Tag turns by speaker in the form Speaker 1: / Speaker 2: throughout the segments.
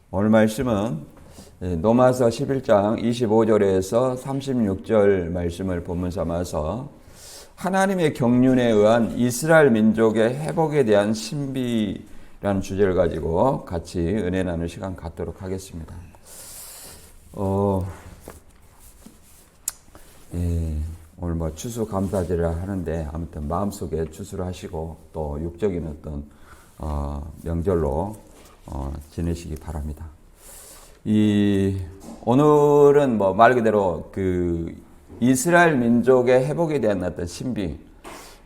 Speaker 1: 오늘 말씀은 로마서 11장 25절에서 36절 말씀을 본문 삼아서 하나님의 경륜에 의한 이스라엘 민족의 회복에 대한 신비라는 주제를 가지고 같이 은혜 나눌 시간 갖도록 하겠습니다. 오늘 추수감사절이라 하는데 아무튼 마음속에 추수를 하시고 또 육적인 어떤 명절로 지내시기 바랍니다. 오늘은 말 그대로 이스라엘 민족의 회복에 대한 어떤 신비,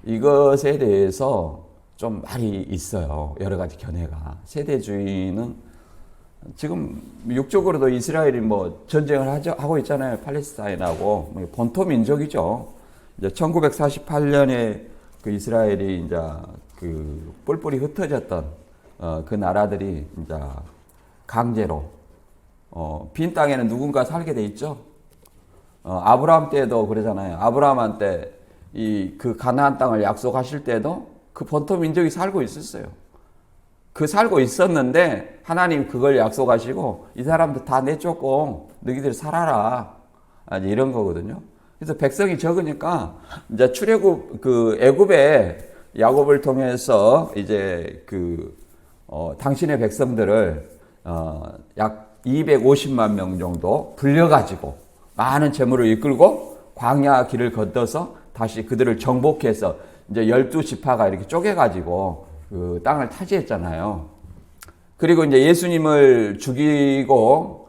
Speaker 1: 이것에 대해서 좀 말이 있어요. 여러 가지 견해가. 세대주의는 지금 육적으로도 이스라엘이 전쟁을 하고 있잖아요. 팔레스타인하고 본토 민족이죠. 이제 1948년에 이스라엘이 이제 뿔뿔이 흩어졌던 그 나라들이 이제 강제로 빈 땅에는 누군가 살게 돼 있죠. 아브라함 때도 그러잖아요. 아브라함한테 그 가나안 땅을 약속하실 때도 그 본토 민족이 살고 있었어요. 살고 있었는데 하나님 그걸 약속하시고 이 사람들 다 내쫓고 너희들 살아라, 이런 거거든요. 그래서 백성이 적으니까 이제 출애굽 애굽에 야곱을 통해서 이제 당신의 백성들을 약 250만 명 정도 불려가지고 많은 재물을 이끌고 광야 길을 건너서 다시 그들을 정복해서 이제 12지파가 이렇게 쪼개가지고 그 땅을 차지했잖아요. 그리고 이제 예수님을 죽이고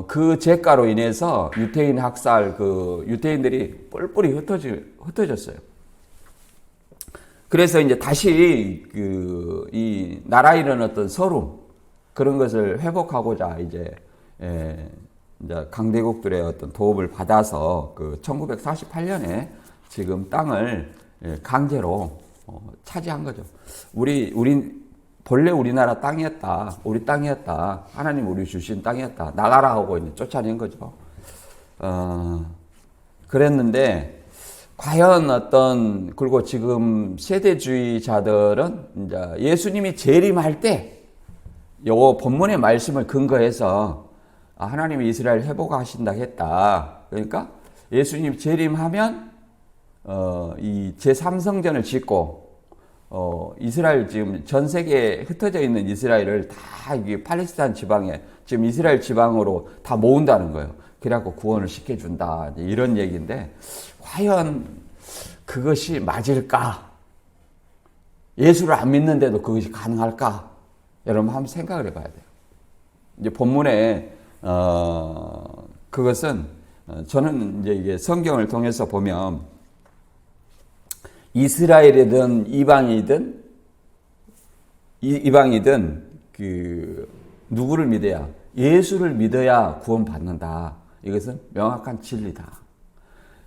Speaker 1: 그 죄가로 인해서 유대인 학살, 유대인들이 뿔뿔이 흩어졌어요. 그래서 이제 다시 이 나라 잃은 어떤 서름, 그런 것을 회복하고자 이제 강대국들의 어떤 도움을 받아서 1948년에 지금 땅을 강제로 차지한 거죠. 본래 우리나라 땅이었다. 우리 땅이었다. 하나님 우리 주신 땅이었다. 나가라 하고 이제 쫓아낸 거죠. 그랬는데, 과연 그리고 지금 세대주의자들은 이제 예수님이 재림할 때, 요 본문의 말씀을 근거해서 하나님이 이스라엘 회복하신다 했다. 그러니까 예수님 재림하면 이 제3성전을 짓고 이스라엘 지금 전 세계에 흩어져 있는 이스라엘을 다 팔레스타인 지방에 지금 이스라엘 지방으로 다 모은다는 거예요. 그래갖고 구원을 시켜준다, 이런 얘기인데 과연 그것이 맞을까? 예수를 안 믿는데도 그것이 가능할까? 여러분 한번 생각을 해봐야 돼요. 이제 본문에 그것은 저는 이제 이게 성경을 통해서 보면 이스라엘이든 이방이든 누구를 믿어야, 예수를 믿어야 구원받는다. 이것은 명확한 진리다.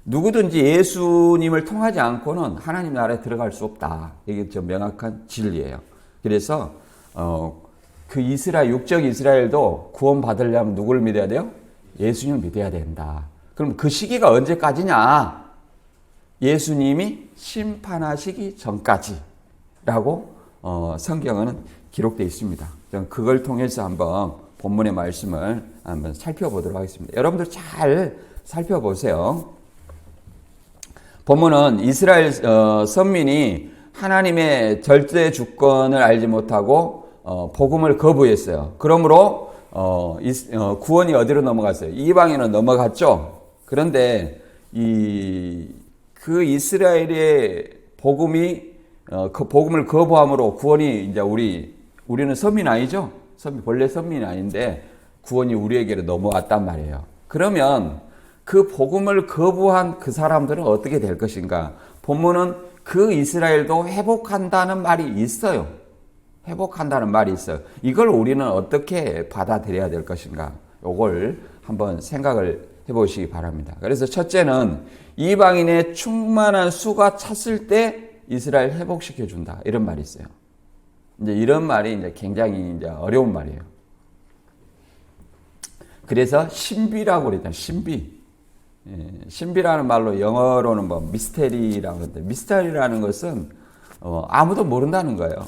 Speaker 1: 누구든지 예수님을 통하지 않고는 하나님 나라에 들어갈 수 없다. 이게 좀 명확한 진리예요. 그래서 육적 이스라엘도 구원받으려면 누구를 믿어야 돼요? 예수님을 믿어야 된다. 그럼 그 시기가 언제까지냐? 예수님이 심판하시기 전까지라고 성경은 기록되어 있습니다. 그걸 통해서 한번 본문의 말씀을 한번 살펴보도록 하겠습니다. 여러분들 잘 살펴보세요. 본문은 이스라엘 선민이 하나님의 절대 주권을 알지 못하고 복음을 거부했어요. 그러므로 구원이 어디로 넘어갔어요? 이방인으로 넘어갔죠. 그런데 이스라엘의 복음을 거부함으로 구원이 이제 우리는 선민 아니죠? 본래 선민이 아닌데 구원이 우리에게로 넘어왔단 말이에요. 그러면 그 복음을 거부한 그 사람들은 어떻게 될 것인가? 본문은 그 이스라엘도 회복한다는 말이 있어요. 회복한다는 말이 있어요. 이걸 우리는 어떻게 받아들여야 될 것인가? 이걸 한번 생각을 해보시기 바랍니다. 그래서 첫째는 이방인의 충만한 수가 찼을 때 이스라엘 회복시켜준다. 이런 말이 있어요. 이제 이런 말이 이제 굉장히 이제 어려운 말이에요. 그래서 신비라고 그랬잖아요. 신비. 신비라는 말로 영어로는 미스테리라고 하는데, 미스테리라는 것은 아무도 모른다는 거예요.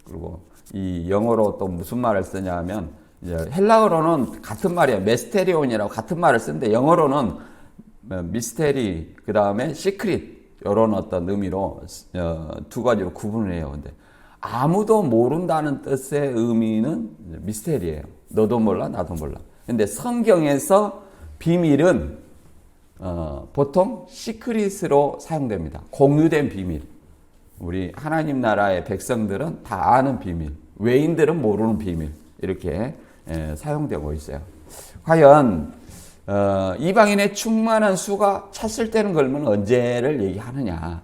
Speaker 1: 그리고 이 영어로 또 무슨 말을 쓰냐 하면 헬라어로는 같은 말이에요. 메스테리온이라고 같은 말을 쓰는데 영어로는 미스테리, 그 다음에 시크릿 이런 어떤 의미로 두 가지로 구분을 해요. 근데 아무도 모른다는 뜻의 의미는 미스테리예요. 너도 몰라, 나도 몰라. 근데 성경에서 비밀은 보통 시크릿으로 사용됩니다. 공유된 비밀. 우리 하나님 나라의 백성들은 다 아는 비밀, 외인들은 모르는 비밀, 이렇게 사용되고 있어요. 과연 이방인의 충만한 수가 찼을 때는 걸면 언제를 얘기하느냐,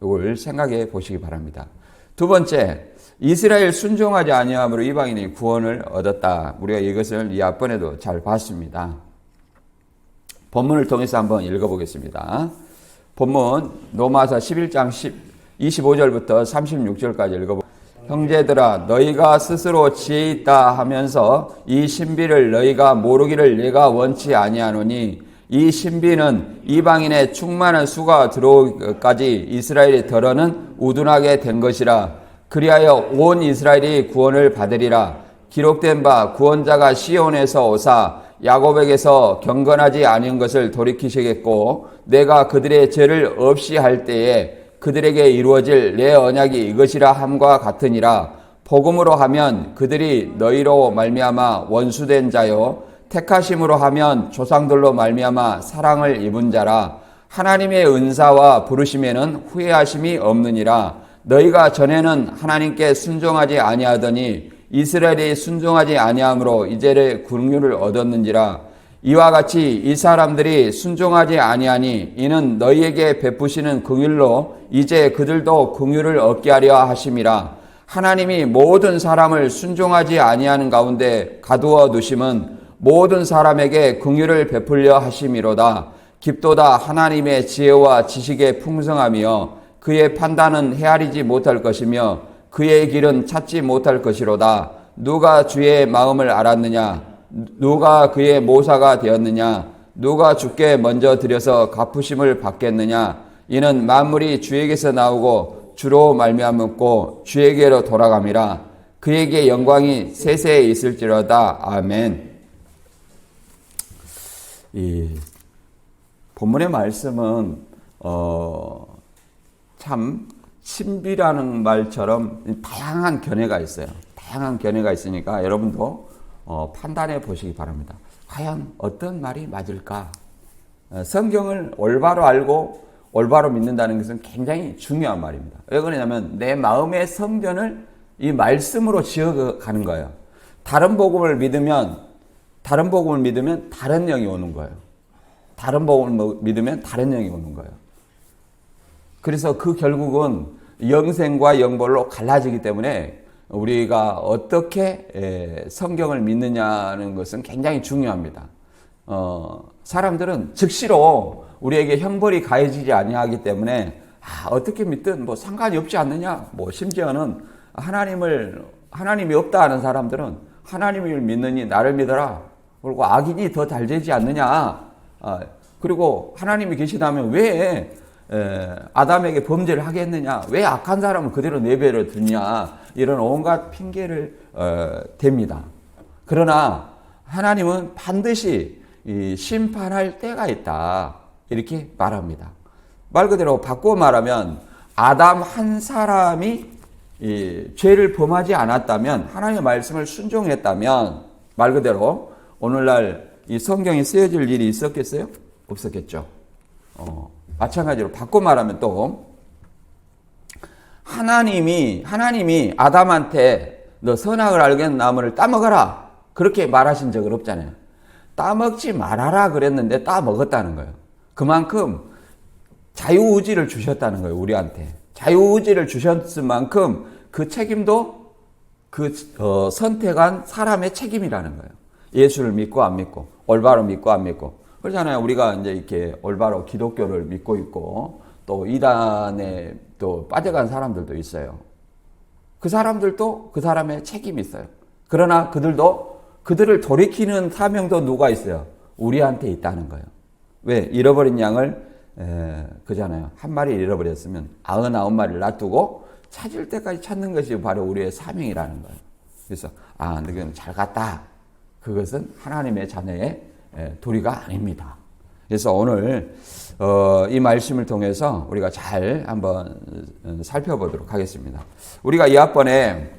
Speaker 1: 이걸 생각해 보시기 바랍니다. 두 번째, 이스라엘 순종하지 아니함으로 이방인이 구원을 얻었다. 우리가 이것을 이 앞번에도 잘 봤습니다. 본문을 통해서 한번 읽어보겠습니다. 본문 로마서 11장 25절부터 36절까지 읽어보겠습니다. 형제들아, 너희가 스스로 지혜 있다 하면서 이 신비를 너희가 모르기를 내가 원치 아니하노니, 이 신비는 이방인의 충만한 수가 들어오기까지 이스라엘이 더러는 우둔하게 된 것이라. 그리하여 온 이스라엘이 구원을 받으리라. 기록된 바 구원자가 시온에서 오사 야곱에게서 경건하지 아니한 것을 돌이키시겠고, 내가 그들의 죄를 없이 할 때에 그들에게 이루어질 내 언약이 이것이라 함과 같으니라. 복음으로 하면 그들이 너희로 말미암아 원수된 자요, 택하심으로 하면 조상들로 말미암아 사랑을 입은 자라. 하나님의 은사와 부르심에는 후회하심이 없느니라. 너희가 전에는 하나님께 순종하지 아니하더니 이스라엘이 순종하지 아니함으로 이제의 긍휼을 얻었는지라. 이와 같이 이 사람들이 순종하지 아니하니 이는 너희에게 베푸시는 긍휼로 이제 그들도 긍휼을 얻게 하려 하심이라. 하나님이 모든 사람을 순종하지 아니하는 가운데 가두어 두심은 모든 사람에게 긍휼을 베풀려 하심이로다. 깊도다 하나님의 지혜와 지식의 풍성함이여 그의 판단은 헤아리지 못할 것이며 그의 길은 찾지 못할 것이로다. 누가 주의 마음을 알았느냐? 누가 그의 모사가 되었느냐? 누가 주께 먼저 드려서 갚으심을 받겠느냐? 이는 만물이 주에게서 나오고 주로 말미암았고 주에게로 돌아감이라. 그에게 영광이 세세에 있을지로다. 아멘. 이 본문의 말씀은 참 신비라는 말처럼 다양한 견해가 있어요. 다양한 견해가 있으니까 여러분도 판단해 보시기 바랍니다. 과연 어떤 말이 맞을까? 성경을 올바로 알고 올바로 믿는다는 것은 굉장히 중요한 말입니다. 왜 그러냐면 내 마음의 성전을 이 말씀으로 지어가는 거예요. 다른 복음을 믿으면 다른 영이 오는 거예요. 다른 복음을 믿으면 다른 영이 오는 거예요. 그래서 그 결국은 영생과 영벌로 갈라지기 때문에 우리가 어떻게 성경을 믿느냐는 것은 굉장히 중요합니다. 사람들은 즉시로 우리에게 형벌이 가해지지 아니하기 때문에 어떻게 믿든 뭐 상관이 없지 않느냐. 뭐 심지어는 하나님이 없다 하는 사람들은 하나님을 믿느니 나를 믿어라. 그리고 악인이 더 잘 되지 않느냐. 그리고 하나님이 계시다면 왜 아담에게 범죄를 하겠느냐? 왜 악한 사람을 그대로 내버려 두냐? 이런 온갖 핑계를 댑니다. 그러나 하나님은 반드시 심판할 때가 있다. 이렇게 말합니다. 말 그대로 바꿔 말하면 아담 한 사람이 죄를 범하지 않았다면, 하나님의 말씀을 순종했다면 말 그대로 오늘날 이 성경이 쓰여질 일이 있었겠어요? 없었겠죠. 마찬가지로 바꿔 말하면 또 하나님이 아담한테 너 선악을 알겠는 나무를 따먹어라 그렇게 말하신 적은 없잖아요. 따먹지 말아라 그랬는데 따먹었다는 거예요. 그만큼 자유의지를 주셨다는 거예요. 우리한테 자유의지를 주셨을 만큼 그 책임도 선택한 사람의 책임이라는 거예요. 예수를 믿고 안 믿고, 올바로 믿고 안 믿고. 그렇잖아요. 우리가 이제 이렇게 올바로 기독교를 믿고 있고 또 이단에 또 빠져간 사람들도 있어요. 그 사람들도 그 사람의 책임이 있어요. 그러나 그들을 돌이키는 사명도 누가 있어요? 우리한테 있다는 거예요. 왜? 잃어버린 양을 그잖아요. 한 마리 잃어버렸으면 99마리를 놔두고 찾을 때까지 찾는 것이 바로 우리의 사명이라는 거예요. 그래서 너는 잘 갔다. 그것은 하나님의 자녀의 도리가 아닙니다. 그래서 오늘 이 말씀을 통해서 우리가 잘 한번 살펴보도록 하겠습니다. 우리가 이 학번에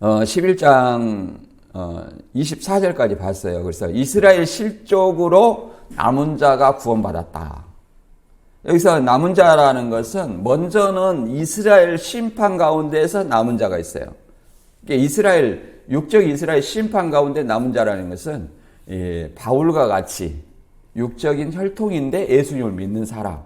Speaker 1: 11장 24절까지 봤어요. 그래서 이스라엘 실족으로 남은 자가 구원받았다. 여기서 남은 자라는 것은 먼저는 이스라엘 심판 가운데에서 남은 자가 있어요. 육적 이스라엘 심판 가운데 남은 자라는 것은 바울과 같이 육적인 혈통인데 예수님을 믿는 사람,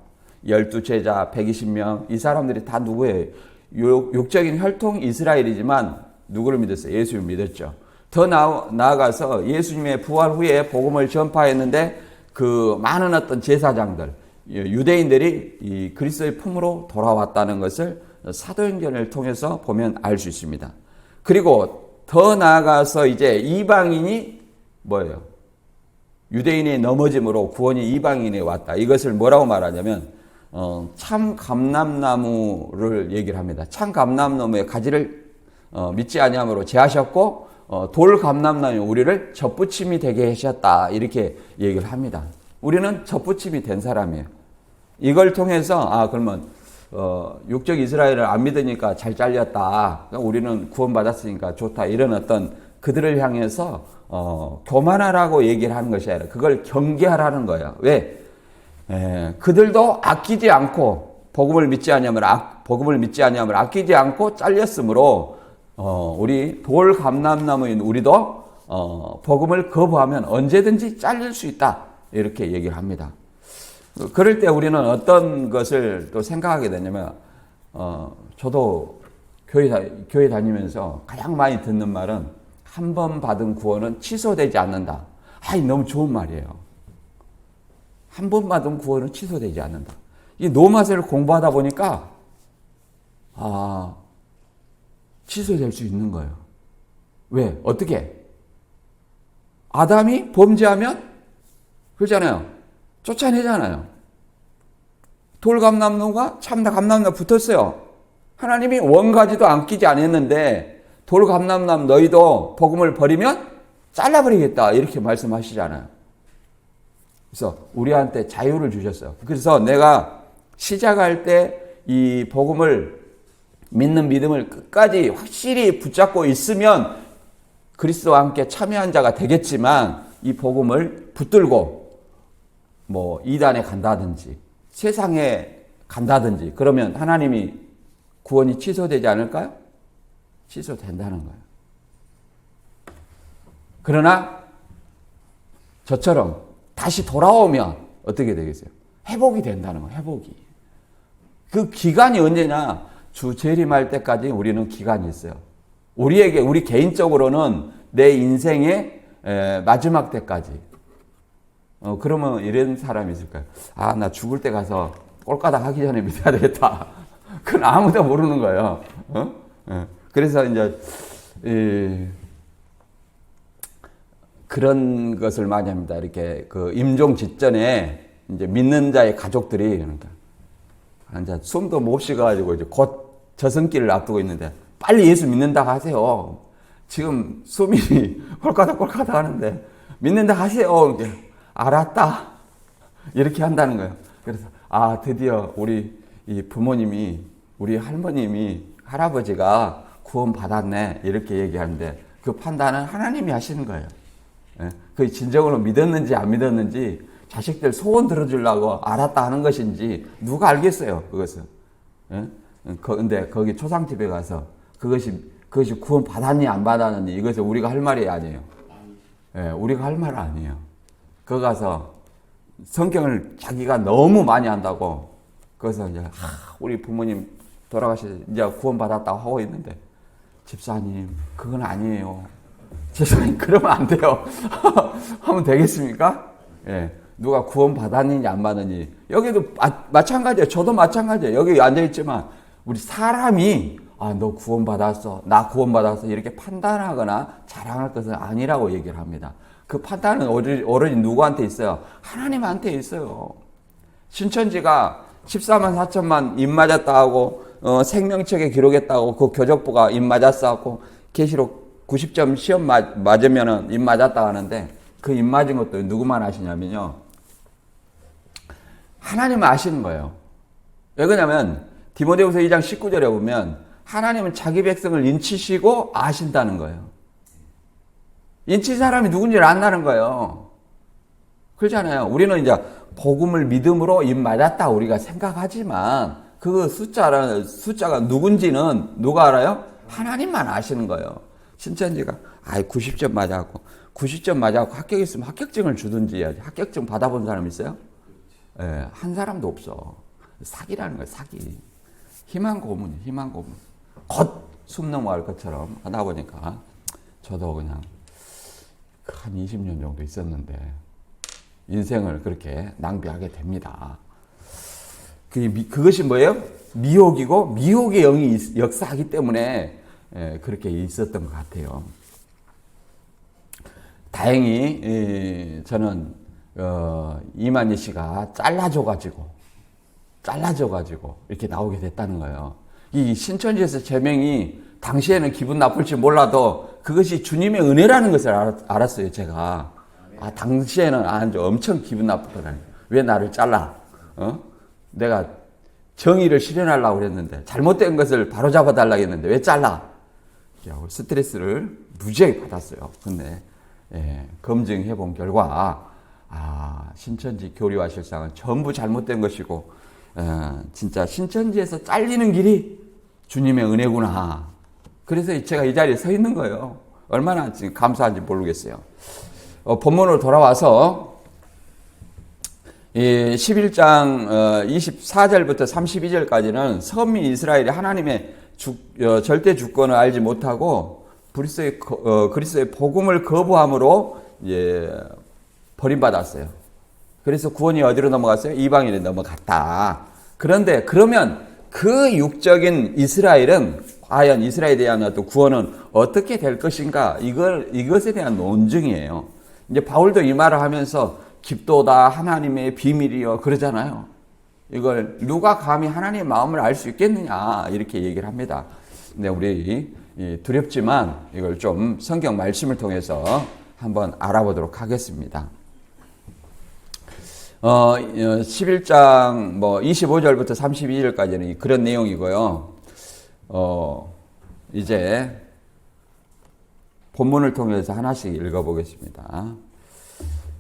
Speaker 1: 12제자, 120명, 이 사람들이 다 누구예요? 육적인 혈통 이스라엘이지만 누구를 믿었어요? 예수님을 믿었죠. 더 나아가서 예수님의 부활 후에 복음을 전파했는데 그 많은 어떤 제사장들, 유대인들이 이 그리스도의 품으로 돌아왔다는 것을 사도행전을 통해서 보면 알 수 있습니다. 그리고 더 나아가서 이제 이방인이 뭐예요? 유대인의 넘어짐으로 구원이 이방인에 왔다. 이것을 뭐라고 말하냐면 참 감람나무를 얘기를 합니다. 참 감람나무의 가지를 믿지 아니함으로 제하셨고 돌 감람나무 우리를 젖붙임이 되게 하셨다. 이렇게 얘기를 합니다. 우리는 젖붙임이 된 사람이에요. 이걸 통해서 그러면 육적 이스라엘을 안 믿으니까 잘 잘렸다. 그러니까 우리는 구원받았으니까 좋다. 이런 어떤 그들을 향해서 교만하라고 얘기를 하는 것이 아니라 그걸 경계하라는 거예요. 왜? 그들도 아끼지 않고 복음을 믿지 아니함을 아끼지 않고 잘렸으므로 우리 돌 감람나무인 우리도 복음을 거부하면 언제든지 잘릴 수 있다. 이렇게 얘기를 합니다. 그럴 때 우리는 어떤 것을 또 생각하게 되냐면 저도 교회 다니면서 가장 많이 듣는 말은 한 번 받은 구원은 취소되지 않는다. 너무 좋은 말이에요. 한 번 받은 구원은 취소되지 않는다. 이 노마세를 공부하다 보니까 취소될 수 있는 거예요. 왜? 어떻게? 아담이 범죄하면 그렇잖아요. 쫓아내잖아요. 돌감람나무가 참나 감람나무 붙었어요. 하나님이 원가지도 안 끼지 않았는데 돌감람나무 너희도 복음을 버리면 잘라버리겠다 이렇게 말씀하시잖아요. 그래서 우리한테 자유를 주셨어요. 그래서 내가 시작할 때 이 복음을 믿는 믿음을 끝까지 확실히 붙잡고 있으면 그리스도와 함께 참여한 자가 되겠지만 이 복음을 붙들고 이단에 간다든지 세상에 간다든지 그러면 하나님이 구원이 취소되지 않을까요? 취소된다는 거예요. 그러나 저처럼 다시 돌아오면 어떻게 되겠어요? 회복이 된다는 거예요. 회복이. 그 기간이 언제냐? 주 재림할 때까지 우리는 기간이 있어요. 우리 개인적으로는 내 인생의 마지막 때까지. 그러면 이런 사람이 있을까요? 나 죽을 때 가서 꼴가닥 하기 전에 믿어야 되겠다. 그건 아무도 모르는 거예요. 그래서 이제 그런 것을 많이 합니다. 이렇게 그 임종 직전에 이제 믿는 자의 가족들이 그러니까 이제 숨도 못 쉬어가지고 이제 곧 저승길을 앞두고 있는데 빨리 예수 믿는다 하세요. 지금 숨이 꼴까닥 하는데 믿는다 하세요. 알았다. 이렇게 한다는 거예요. 그래서 드디어 우리 이 부모님이 우리 할아버지가 구원 받았네 이렇게 얘기하는데 그 판단은 하나님이 하시는 거예요. 그 진정으로 믿었는지 안 믿었는지 자식들 소원 들어주려고 알았다 하는 것인지 누가 알겠어요 그것은. 근데 거기 초상집에 가서 그것이 구원 받았니 안 받았니 이것을 우리가 할 말이 아니에요. 우리가 할 말 아니에요. 거기 가서 성경을 자기가 너무 많이 한다고 거기서 이제 우리 부모님 이제 구원 받았다고 하고 있는데 집사님 그건 아니에요. 집사님 그러면 안 돼요. 하면 되겠습니까? 누가 구원 받았는지 안 받았는지 여기도 마찬가지예요. 저도 마찬가지예요. 여기 앉아있지만 우리 사람이 너 구원 받았어 나 구원 받았어 이렇게 판단하거나 자랑할 것은 아니라고 얘기를 합니다. 그 판단은 오로지 누구한테 있어요? 하나님한테 있어요. 신천지가 14만 4천만 입 맞았다 하고 생명책에 기록했다고 그 교적부가 입 맞았어. 계시록 90점 시험 맞으면은 입 맞았다 하는데 그 입 맞은 것도 누구만 아시냐면요. 하나님은 아시는 거예요. 왜 그러냐면 디모데후서 2장 19절에 보면 하나님은 자기 백성을 인치시고 아신다는 거예요. 인치 사람이 누군지를 안다는 거예요. 그렇잖아요. 우리는 이제 복음을 믿음으로 입 맞았다 우리가 생각하지만 그 숫자가 누군지는 누가 알아요? 하나님만 아시는 거예요. 신천지가 90점 맞았고 90점 맞았고 합격했으면 합격증을 주든지 해야지. 합격증 받아본 사람 있어요? 예, 한 사람도 없어. 사기라는 거예요. 사기. 희망 고문이에요. 희망 고문. 곧 숨 넘어갈 것처럼 하다 보니까 저도 그냥 한 20년 정도 있었는데 인생을 그렇게 낭비하게 됩니다. 그것이 뭐예요? 미혹이고 미혹의 영이 역사하기 때문에 그렇게 있었던 것 같아요. 다행히 저는 이만희 씨가 잘라줘가지고 이렇게 나오게 됐다는 거예요. 이 신천지에서 제명이 당시에는 기분 나쁠지 몰라도 그것이 주님의 은혜라는 것을 알았어요, 제가. 당시에는 엄청 기분 나쁘더라고요. 왜 나를 잘라? 내가 정의를 실현하려고 그랬는데, 잘못된 것을 바로잡아달라고 했는데, 왜 잘라? 스트레스를 무지하게 받았어요. 근데, 검증해 본 결과, 신천지 교리와 실상은 전부 잘못된 것이고, 진짜 신천지에서 잘리는 길이 주님의 은혜구나. 그래서 제가 이 자리에 서 있는 거예요. 얼마나 지금 감사한지 모르겠어요. 본문으로 돌아와서 11장 24절부터 32절까지는 서민 이스라엘이 하나님의 절대 주권을 알지 못하고 그리스도의 복음을 거부함으로 버림받았어요. 그래서 구원이 어디로 넘어갔어요? 이방인에 넘어갔다. 그런데 그러면 그 육적인 이스라엘은 과연 이스라엘에 대한 어떤 구원은 어떻게 될 것인가? 이것에 대한 논증이에요. 이제 바울도 이 말을 하면서 깊도다 하나님의 비밀이요 그러잖아요. 이걸 누가 감히 하나님의 마음을 알 수 있겠느냐 이렇게 얘기를 합니다. 근데 우리 두렵지만 이걸 좀 성경 말씀을 통해서 한번 알아보도록 하겠습니다. 11장 25절부터 32절까지는 그런 내용이고요. 이제 본문을 통해서 하나씩 읽어보겠습니다.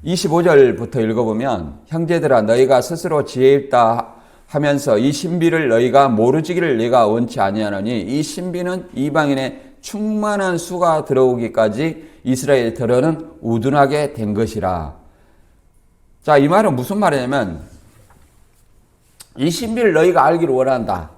Speaker 1: 25절부터 읽어보면 형제들아 너희가 스스로 지혜 있다 하면서 이 신비를 너희가 모르지기를 내가 원치 아니하노니 이 신비는 이방인의 충만한 수가 들어오기까지 이스라엘 들어는 우둔하게 된 것이라. 자, 이 말은 무슨 말이냐면 이 신비를 너희가 알기를 원한다.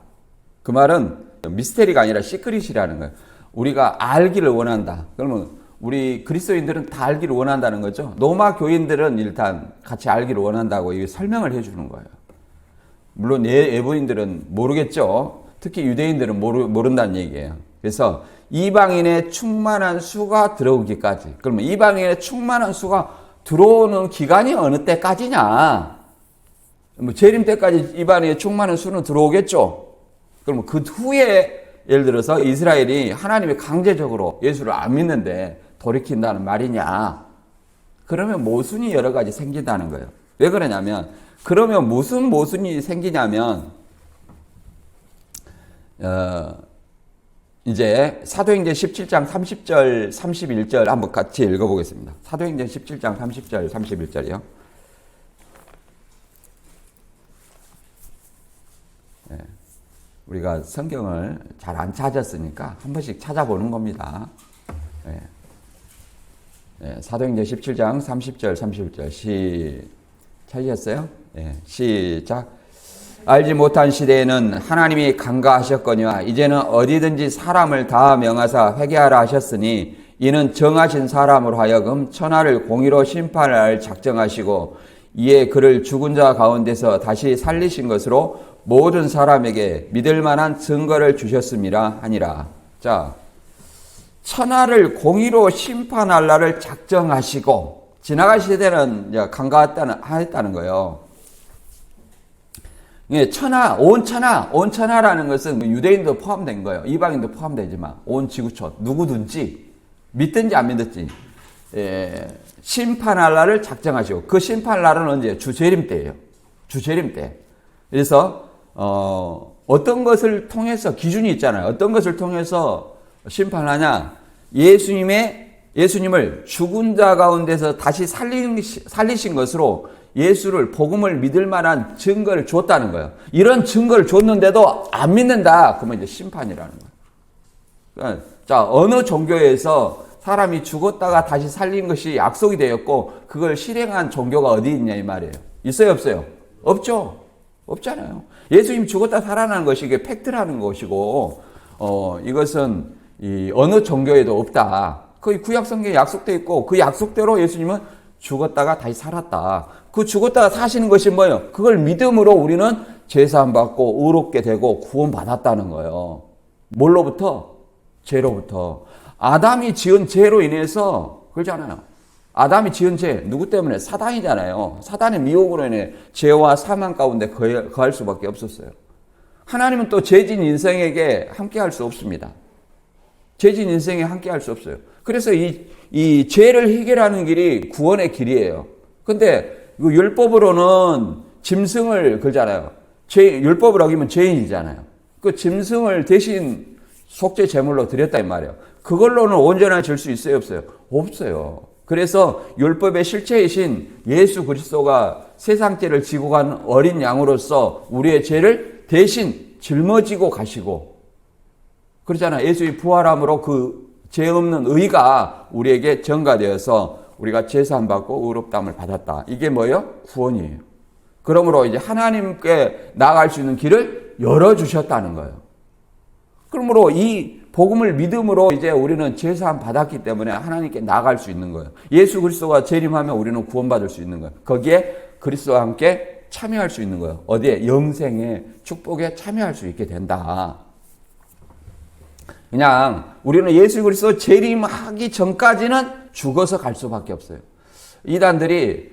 Speaker 1: 그 말은 미스테리가 아니라 시크릿이라는 거예요. 우리가 알기를 원한다. 그러면 우리 그리스도인들은 다 알기를 원한다는 거죠. 로마 교인들은 일단 같이 알기를 원한다고 이게 설명을 해주는 거예요. 물론 예부인들은 모르겠죠. 특히 유대인들은 모른다는 얘기예요. 그래서 이방인의 충만한 수가 들어오기까지. 그러면 이방인의 충만한 수가 들어오는 기간이 어느 때까지냐? 재림 때까지 이방인의 충만한 수는 들어오겠죠. 그러면 그 후에 예를 들어서 이스라엘이 하나님이 강제적으로 예수를 안 믿는데 돌이킨다는 말이냐? 그러면 모순이 여러 가지 생긴다는 거예요. 왜 그러냐면 그러면 무슨 모순이 생기냐면 이제 사도행전 17장 30절 31절 한번 같이 읽어보겠습니다. 사도행전 17장 30절 31절이요. 네. 우리가 성경을 잘 안 찾았으니까 한 번씩 찾아보는 겁니다. 네. 네. 사도행전 17장 30절 31절 찾으셨어요? 네. 시작. 알지 못한 시대에는 하나님이 간과하셨거니와 이제는 어디든지 사람을 다 명하사 회개하라 하셨으니 이는 정하신 사람으로 하여금 천하를 공의로 심판할 작정하시고 이에 그를 죽은 자 가운데서 다시 살리신 것으로 모든 사람에게 믿을 만한 증거를 주셨음이라 하니라. 자, 천하를 공의로 심판할 날을 작정하시고 지나갈 시대는 간과했다는 거예요. 예, 온천하라는 것은 유대인도 포함된 거예요. 이방인도 포함되지만 온 지구촌 누구든지 믿든지 안 믿든지 심판할 날을 작정하시고, 그 심판할 날은 언제? 주재림 때예요. 주재림 때. 그래서 어떤 것을 통해서 기준이 있잖아요. 어떤 것을 통해서 심판하냐? 예수님을 죽은 자 가운데서 다시 살리신 것으로 예수를, 복음을 믿을 만한 증거를 줬다는 거예요. 이런 증거를 줬는데도 안 믿는다. 그러면 이제 심판이라는 거예요. 자, 어느 종교에서 사람이 죽었다가 다시 살린 것이 약속이 되었고 그걸 실행한 종교가 어디 있냐 이 말이에요. 있어요, 없어요? 없죠. 없잖아요. 예수님이 죽었다 살아나는 것이 이게 팩트라는 것이고, 이것은 어느 종교에도 없다. 그 구약 성경에 약속되어 있고 그 약속대로 예수님은 죽었다가 다시 살았다. 그 죽었다가 사시는 것이 뭐예요? 그걸 믿음으로 우리는 제사함 받고 의롭게 되고 구원받았다는 거예요. 뭘로부터? 죄로부터. 아담이 지은 죄로 인해서, 그러잖아요. 아담이 지은 죄, 누구 때문에? 사단이잖아요. 사단의 미혹으로 인해 죄와 사망 가운데 거할 수밖에 없었어요. 하나님은 또 죄진 인생에게 함께 할 수 없습니다. 죄진 인생에 함께 할 수 없어요. 그래서 이 죄를 해결하는 길이 구원의 길이에요. 근데 그 율법으로는 짐승을 걸잖아요. 율법을 어기면 죄인이잖아요. 그 짐승을 대신 속죄 제물로 드렸다 이 말이에요. 그걸로는 온전해질 수 있어요, 없어요? 없어요. 그래서 율법의 실체이신 예수 그리스도가 세상 죄를 지고 간 어린 양으로서 우리의 죄를 대신 짊어지고 가시고, 그렇잖아요. 예수의 부활함으로 그 죄 없는 의가 우리에게 전가되어서 우리가 제사함 받고 의롭다함을 받았다. 이게 뭐예요? 구원이에요. 그러므로 이제 하나님께 나아갈 수 있는 길을 열어주셨다는 거예요. 그러므로 이 복음을 믿음으로 이제 우리는 제사함 받았기 때문에 하나님께 나아갈 수 있는 거예요. 예수 그리스도가 재림하면 우리는 구원받을 수 있는 거예요. 거기에 그리스도와 함께 참여할 수 있는 거예요. 어디에? 영생의 축복에 참여할 수 있게 된다. 그냥 우리는 예수 그리스도 재림하기 전까지는 죽어서 갈 수밖에 없어요. 이단들이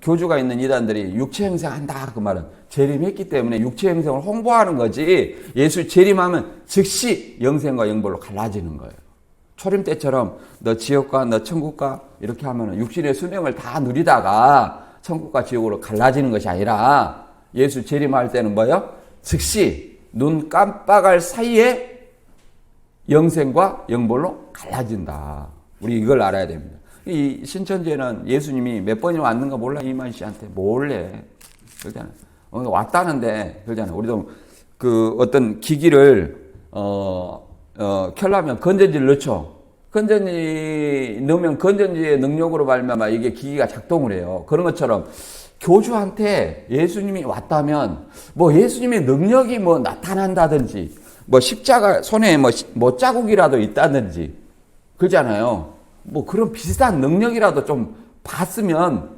Speaker 1: 교주가 있는 이단들이 육체 행세한다 그 말은 재림했기 때문에 육체 행생을 홍보하는 거지, 예수 재림하면 즉시 영생과 영벌로 갈라지는 거예요. 초림 때처럼 너 지옥과 너 천국과 이렇게 하면 육신의 수명을 다 누리다가 천국과 지옥으로 갈라지는 것이 아니라 예수 재림할 때는 뭐예요? 즉시 눈 깜빡할 사이에 영생과 영벌로 갈라진다. 우리 이걸 알아야 됩니다. 이 신천지에는 예수님이 몇 번이나 왔는가 몰라, 이만 씨한테 몰래 그러잖아요. 왔다는데 그러잖아요. 우리도 그 어떤 기기를 켜려면 건전지를 넣죠. 건전지 넣으면 건전지의 능력으로 말미암아 이게 기기가 작동을 해요. 그런 것처럼 교주한테 예수님이 왔다면 뭐 예수님의 능력이 뭐 나타난다든지 뭐 십자가 손에 뭐 자국이라도 있다든지 그러잖아요. 뭐 그런 비슷한 능력이라도 좀 봤으면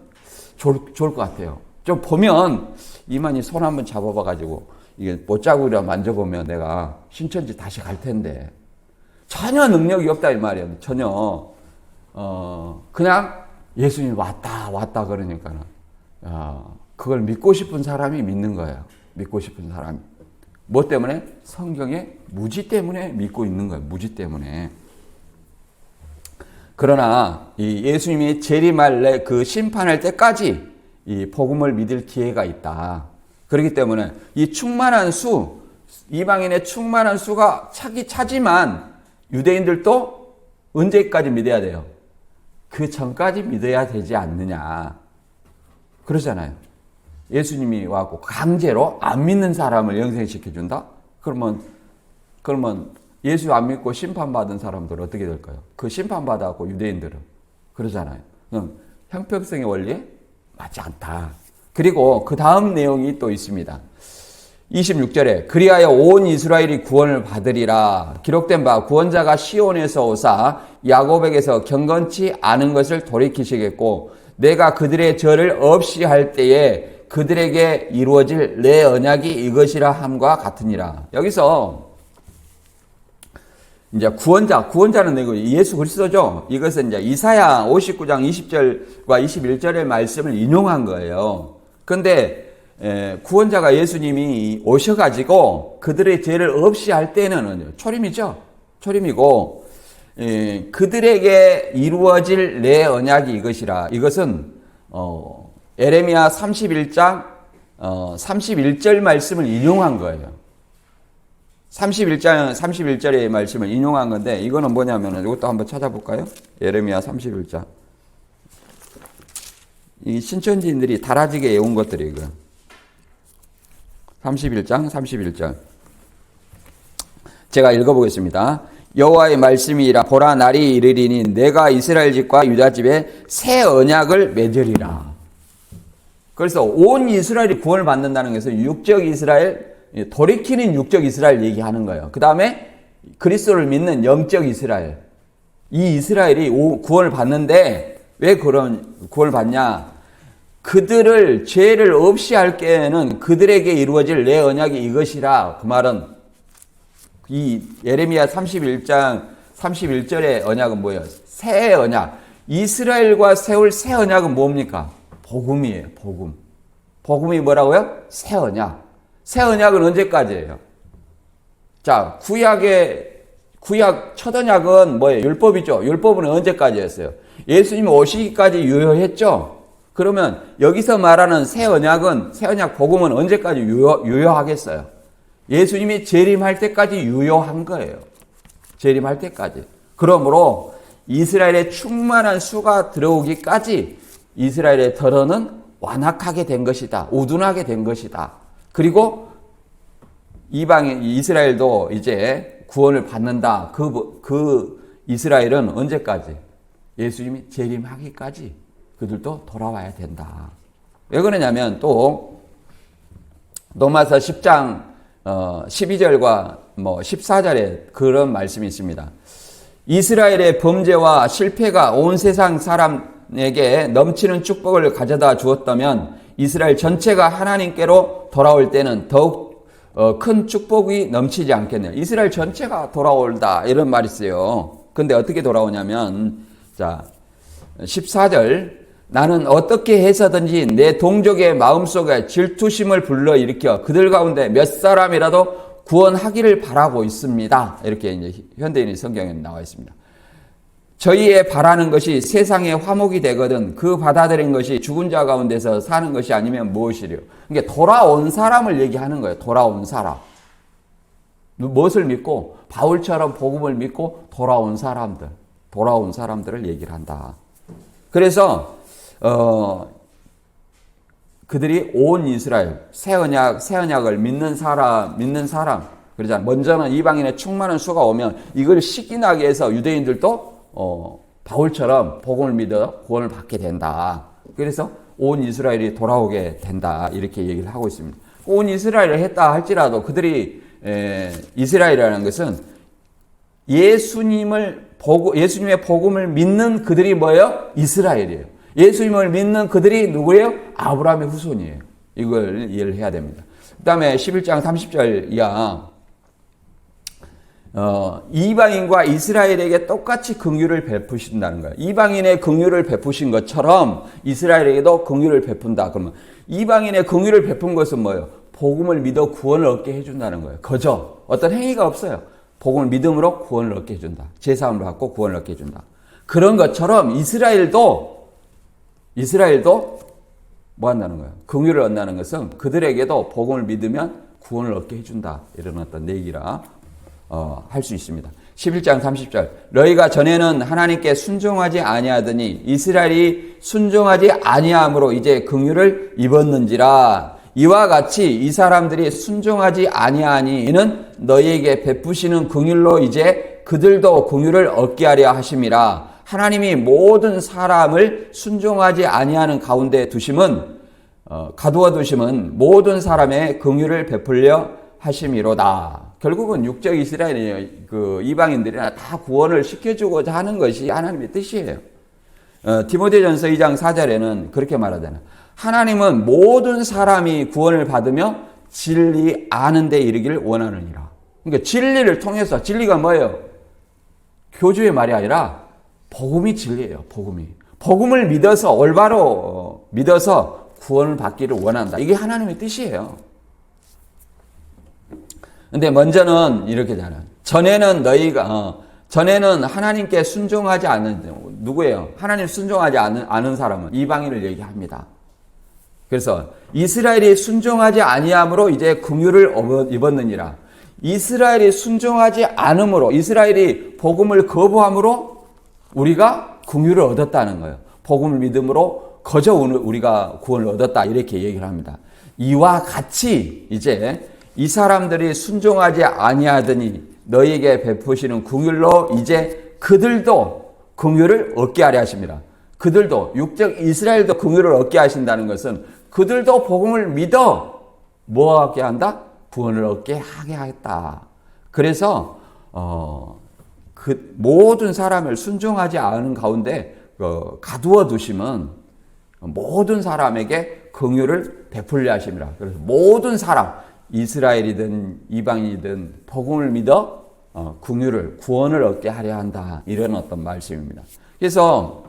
Speaker 1: 좋을 것 같아요. 좀 보면 이만희 손 한번 잡아봐가지고 이게 못자국이라 만져보면 내가 신천지 다시 갈 텐데, 전혀 능력이 없다 이 말이에요. 전혀 그냥 예수님이 왔다 그러니까는 그걸 믿고 싶은 사람이 믿는 거예요. 믿고 싶은 사람이. 뭐 때문에? 성경의 무지 때문에 믿고 있는 거예요. 무지 때문에. 그러나 이 예수님이 재림할 그 심판할 때까지 이 복음을 믿을 기회가 있다. 그렇기 때문에 이 충만한 수, 이방인의 충만한 수가 차지만 유대인들도 언제까지 믿어야 돼요? 그 전까지 믿어야 되지 않느냐. 그러잖아요. 예수님이 와서 강제로 안 믿는 사람을 영생시켜준다? 그러면 예수 안 믿고 심판받은 사람들은 어떻게 될까요? 그 심판받아갖고 유대인들은. 그러잖아요. 그럼 형평성의 원리에 맞지 않다. 그리고 그 다음 내용이 또 있습니다. 26절에 그리하여 온 이스라엘이 구원을 받으리라. 기록된 바 구원자가 시온에서 오사 야곱에게서 경건치 않은 것을 돌이키시겠고 내가 그들의 죄를 없이 할 때에 그들에게 이루어질 내 언약이 이것이라 함과 같으니라. 여기서 이제 구원자는 이거 예수 그리스도죠. 이것은 이제 이사야 59장 20절과 21절의 말씀을 인용한 거예요. 근데 구원자가 예수님이 오셔가지고 그들의 죄를 없이 할 때는 초림이죠. 초림이고 그들에게 이루어질 내 언약이 이것이라. 이것은 에레미야 31장 31절 말씀을 인용한 거예요. 31장 31절의 말씀을 인용한 건데 이거는 뭐냐면은 이것도 한번 찾아볼까요? 에레미야 31장. 이 신천지인들이 다라지게 외운 것들이 이거. 31장 31절. 제가 읽어보겠습니다. 여호와의 말씀이라 보라 날이 이르리니 내가 이스라엘 집과 유다 집에 새 언약을 맺으리라. 그래서 온 이스라엘이 구원을 받는다는 것은 육적 이스라엘, 돌이키는 육적 이스라엘 얘기하는 거예요. 그 다음에 그리스도를 믿는 영적 이스라엘. 이 이스라엘이 구원을 받는데 왜 그런 구원을 받냐? 그들을 죄를 없이 할 때에는 그들에게 이루어질 내 언약이 이것이라. 그 말은 이 예레미야 31장 31절의 언약은 뭐예요? 새 언약. 이스라엘과 세울 새 언약은 뭡니까? 복음이에요. 복음. 복음이 뭐라고요? 새 언약. 새 언약은 언제까지예요? 자, 구약 첫 언약은 뭐예요? 율법이죠. 율법은 언제까지였어요? 예수님 오시기까지 유효했죠. 그러면 여기서 말하는 새 언약은, 새 언약 복음은 언제까지 유효하겠어요? 예수님이 재림할 때까지 유효한 거예요. 재림할 때까지. 그러므로 이스라엘의 충만한 수가 들어오기까지 이스라엘의 덜어는 완악하게 된 것이다. 우둔하게 된 것이다. 그리고 이방인 이스라엘도 이제 구원을 받는다. 그 이스라엘은 언제까지? 예수님이 재림하기까지 그들도 돌아와야 된다. 왜 그러냐면 또 로마서 10장 12절과 14절에 그런 말씀이 있습니다. 이스라엘의 범죄와 실패가 온 세상 사람에게 넘치는 축복을 가져다 주었다면 이스라엘 전체가 하나님께로 돌아올 때는 더욱 큰 축복이 넘치지 않겠네요. 이스라엘 전체가 돌아올다 이런 말이 있어요. 근데 어떻게 돌아오냐면 자 14절 나는 어떻게 해서든지 내 동족의 마음속에 질투심을 불러일으켜 그들 가운데 몇 사람이라도 구원하기를 바라고 있습니다. 이렇게 이제 현대인의 성경에 나와 있습니다. 저희의 바라는 것이 세상의 화목이 되거든 그 받아들인 것이 죽은 자 가운데서 사는 것이 아니면 무엇이래요? 그러니까 돌아온 사람을 얘기하는 거예요. 돌아온 사람. 무엇을 믿고? 바울처럼 복음을 믿고 돌아온 사람들을 얘기를 한다. 그래서 그들이 온 이스라엘 새 언약을 믿는 사람 그러잖아요. 먼저는 이방인의 충만한 수가 오면 이걸 시기나게 해서 유대인들도 바울처럼 복음을 믿어 구원을 받게 된다. 그래서 온 이스라엘이 돌아오게 된다. 이렇게 얘기를 하고 있습니다. 온 이스라엘을 했다 할지라도 그들이 이스라엘이라는 것은 예수님의 복음을 믿는 그들이 뭐예요? 이스라엘이에요. 예수님을 믿는 그들이 누구예요? 아브라함의 후손이에요. 이걸 이해를 해야 됩니다. 그 다음에 11장 30절 이하 이방인과 이스라엘에게 똑같이 긍휼을 베푸신다는 거예요. 이방인의 긍휼을 베푸신 것처럼 이스라엘에게도 긍휼을 베푼다. 그러면 이방인의 긍휼을 베푼 것은 뭐예요? 복음을 믿어 구원을 얻게 해준다는 거예요. 그저 어떤 행위가 없어요. 복음을 믿음으로 구원을 얻게 해준다. 제사함을 받고 구원을 얻게 해준다. 그런 것처럼 이스라엘도 뭐 한다는 거예요? 긍휼을 얻는다는 것은 그들에게도 복음을 믿으면 구원을 얻게 해준다. 이런 어떤 얘기라 할 수 있습니다. 11장 30절 너희가 전에는 하나님께 순종하지 아니하더니 이스라엘이 순종하지 아니함으로 이제 긍휼을 입었는지라. 이와 같이 이 사람들이 순종하지 아니하니 이는 너희에게 베푸시는 긍휼로 이제 그들도 긍휼을 얻게 하려 하심이라. 하나님이 모든 사람을 순종하지 아니하는 가운데 가두어 두심은 모든 사람의 긍휼을 베풀려 하심이로다. 결국은 육적 이스라엘이에요. 그 이방인들이나 다 구원을 시켜주고자 하는 것이 하나님의 뜻이에요. 디모데전서 2장 4절에는 그렇게 말하잖아요. 하나님은 모든 사람이 구원을 받으며 진리 아는 데 이르기를 원하느니라. 그러니까 진리를 통해서, 진리가 뭐예요? 교주의 말이 아니라 복음이 진리예요. 복음을 믿어서 올바로 믿어서 구원을 받기를 원한다. 이게 하나님의 뜻이에요. 근데 먼저는 이렇게잖아요. 전에는 하나님께 순종하지 않은, 누구예요? 하나님 순종하지 않은 사람은 이방인을 얘기합니다. 그래서 이스라엘이 순종하지 아니함으로 이제 긍휼을 입었느니라. 이스라엘이 순종하지 않음으로, 이스라엘이 복음을 거부함으로 우리가 긍휼을 얻었다는 거예요. 복음을 믿음으로 거저 우리가 구원을 얻었다, 이렇게 얘기를 합니다. 이와 같이 이제 이 사람들이 순종하지 아니하더니 너희에게 베푸시는 긍휼로 이제 그들도 긍휼을 얻게 하려 하십니다. 그들도, 육적 이스라엘도 긍휼을 얻게 하신다는 것은 그들도 복음을 믿어 뭐 하게 한다? 구원을 얻게 하게 하겠다. 그래서 그 모든 사람을 순종하지 않은 가운데 가두어 두심은 모든 사람에게 긍휼을 베풀려 하심이라. 그래서 모든 사람, 이스라엘이든 이방인이든 복음을 믿어 긍휼을, 구원을 얻게 하려 한다. 이런 어떤 말씀입니다. 그래서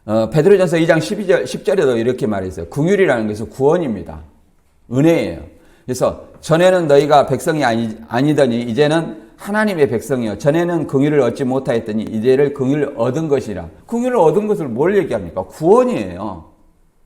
Speaker 1: 베드로전서 2장 10절에도 이렇게 말했어요. 긍휼이라는 것은 구원입니다. 은혜예요. 그래서 전에는 너희가 백성이 아니더니 이제는 하나님의 백성이요. 전에는 긍휼을 얻지 못하였더니 이제를 긍휼을 얻은 것이라. 긍휼을 얻은 것을 뭘 얘기합니까? 구원이에요.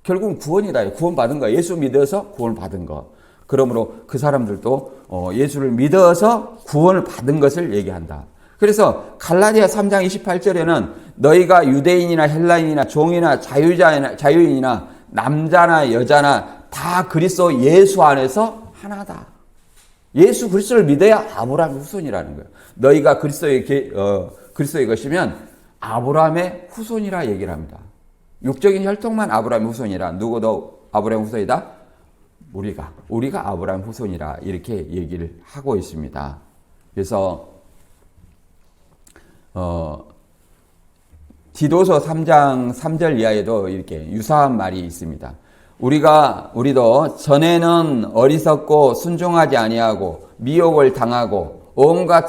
Speaker 1: 결국은 구원이다. 구원받은 거. 예수 믿어서 구원을 받은 거. 그러므로 그 사람들도 예수를 믿어서 구원을 받은 것을 얘기한다. 그래서 갈라디아 3장 28절에는 너희가 유대인이나 헬라인이나 종이나 자유인이나 남자나 여자나 다 그리스도 예수 안에서 하나다. 예수 그리스도를 믿어야 아브라함의 후손이라는 거예요. 너희가 그리스도의 것이면 아브라함의 후손이라 얘기를 합니다. 육적인 혈통만 아브라함의 후손이라. 누구도 아브라함의 후손이다? 우리가 아브라함 후손이라 이렇게 얘기를 하고 있습니다. 그래서 디도서 3장 3절 이하에도 이렇게 유사한 말이 있습니다. 우리도 전에는 어리석고 순종하지 아니하고 미혹을 당하고 온갖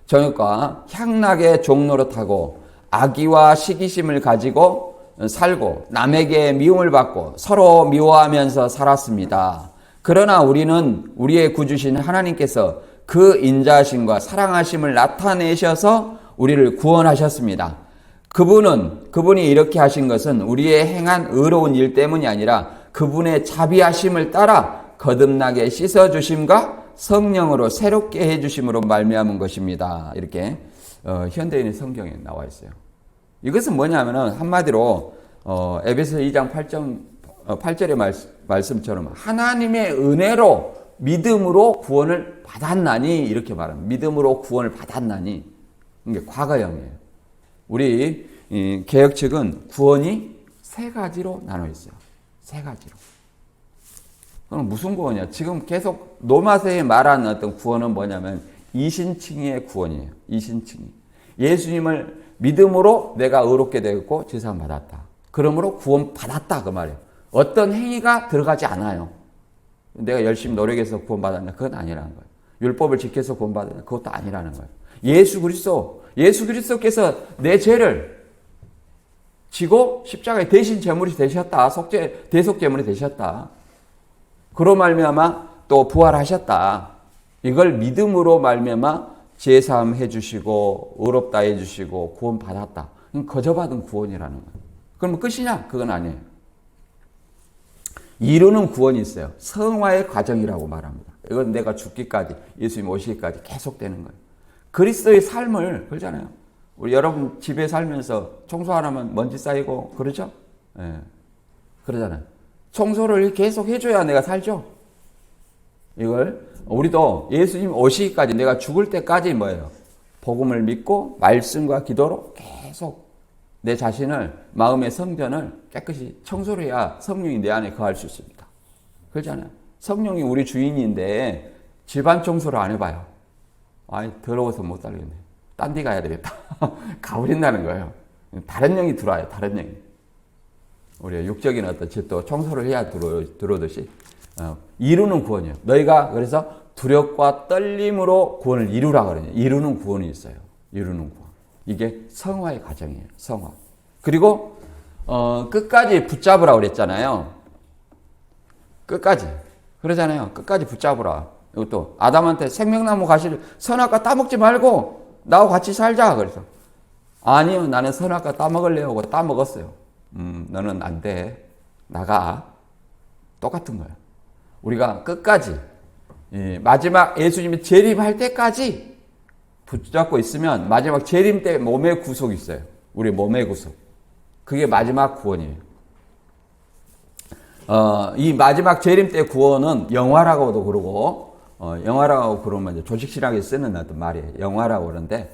Speaker 1: 정욕과 향락의 종노릇하고 악의와 시기심을 가지고 살고 남에게 미움을 받고 서로 미워하면서 살았습니다. 그러나 우리는 우리의 구주신 하나님께서 그 인자하심과 사랑하심을 나타내셔서 우리를 구원하셨습니다. 그분이 이렇게 하신 것은 우리의 행한 의로운 일 때문이 아니라 그분의 자비하심을 따라 거듭나게 씻어주심과 성령으로 새롭게 해주심으로 말미암은 것입니다. 이렇게 현대인의 성경에 나와 있어요. 이것은 뭐냐면은 한마디로 에베소 2장 8절의 말씀처럼 하나님의 은혜로 믿음으로 구원을 받았나니 이렇게 말합니다. 믿음으로 구원을 받았나니 이게 과거형이에요. 우리 개혁 측은 구원이 세 가지로 나눠 있어요. 세 가지로. 그럼 무슨 구원이야? 지금 계속 노마세에 말하는 어떤 구원은 뭐냐면 이신칭의의 구원이에요. 이신칭의. 예수님을 믿음으로 내가 의롭게 되었고 죄사함 받았다. 그러므로 구원 받았다 그 말이에요. 어떤 행위가 들어가지 않아요. 내가 열심히 노력해서 구원 받았나? 그건 아니라는 거예요. 율법을 지켜서 구원 받았나? 그것도 아니라는 거예요. 예수 그리스도께서 내 죄를 지고 십자가에 대신 제물이 되셨다. 대속제물이 되셨다. 그로 말미암아 또 부활하셨다. 이걸 믿음으로 말미암아 제사함 해주시고 의롭다 해주시고 구원 받았다. 거저받은 구원이라는 거예요. 그럼 끝이냐? 그건 아니에요. 이루는 구원이 있어요. 성화의 과정이라고 말합니다. 이건 내가 죽기까지, 예수님 오시기까지 계속되는 거예요. 그리스도의 삶을 그러잖아요. 우리 여러분 집에 살면서 청소 안 하면 먼지 쌓이고 그러죠? 예. 그러잖아요. 청소를 계속 해줘야 내가 살죠? 이걸 우리도 예수님 오시기까지 내가 죽을 때까지 뭐예요? 복음을 믿고 말씀과 기도로 계속 내 자신을 마음의 성전을 깨끗이 청소를 해야 성령이 내 안에 거할 수 있습니다. 그렇잖아요. 성령이 우리 주인인데 집안 청소를 안 해봐요. 아이 더러워서 못 살겠네. 딴 데 가야 되겠다. 가버린다는 거예요. 다른 영이 들어와요. 다른 영이. 우리가 육적인 어떤 집도 청소를 해야 들어오듯이 이루는 구원이에요. 너희가 그래서 두렵과 떨림으로 구원을 이루라 그러냐. 이루는 구원이 있어요. 이루는 구원. 이게 성화의 과정이에요. 성화. 그리고 끝까지 붙잡으라 그랬잖아요. 끝까지. 그러잖아요. 끝까지 붙잡으라. 이것도 아담한테 생명나무 가시를 선악과 따먹지 말고 나하고 같이 살자. 그래서 아니요, 나는 선악과 따먹을래요 하고 따먹었어요. 너는 안 돼. 나가. 똑같은 거야. 우리가 끝까지 마지막 예수님이 재림할 때까지 붙잡고 있으면 마지막 재림 때 몸의 구속이 있어요. 우리 몸의 구속. 그게 마지막 구원이에요. 이 마지막 재림 때 구원은 영화라고도 그러고, 영화라고 그러면 이제 조직신학에 쓰는 어떤 말이에요. 영화라고 그러는데,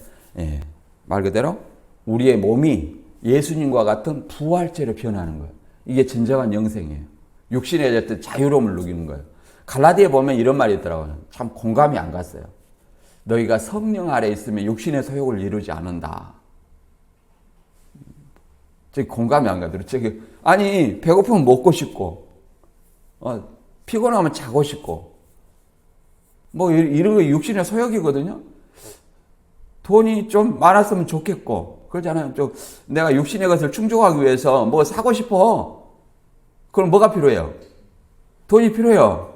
Speaker 1: 말 그대로 우리의 몸이 예수님과 같은 부활체로 변하는 거예요. 이게 진정한 영생이에요. 육신의 어떤 자유로움을 누리는 거예요. 갈라디아에 보면 이런 말이 있더라고요. 참 공감이 안 갔어요. 너희가 성령 아래 있으면 육신의 소욕을 이루지 않는다. 저기 공감이 안 가더라고요. 저기, 아니, 배고프면 먹고 싶고, 피곤하면 자고 싶고, 뭐, 이런 거 육신의 소욕이거든요? 돈이 좀 많았으면 좋겠고, 그러잖아요. 내가 육신의 것을 충족하기 위해서 뭐 사고 싶어. 그럼 뭐가 필요해요? 돈이 필요해요.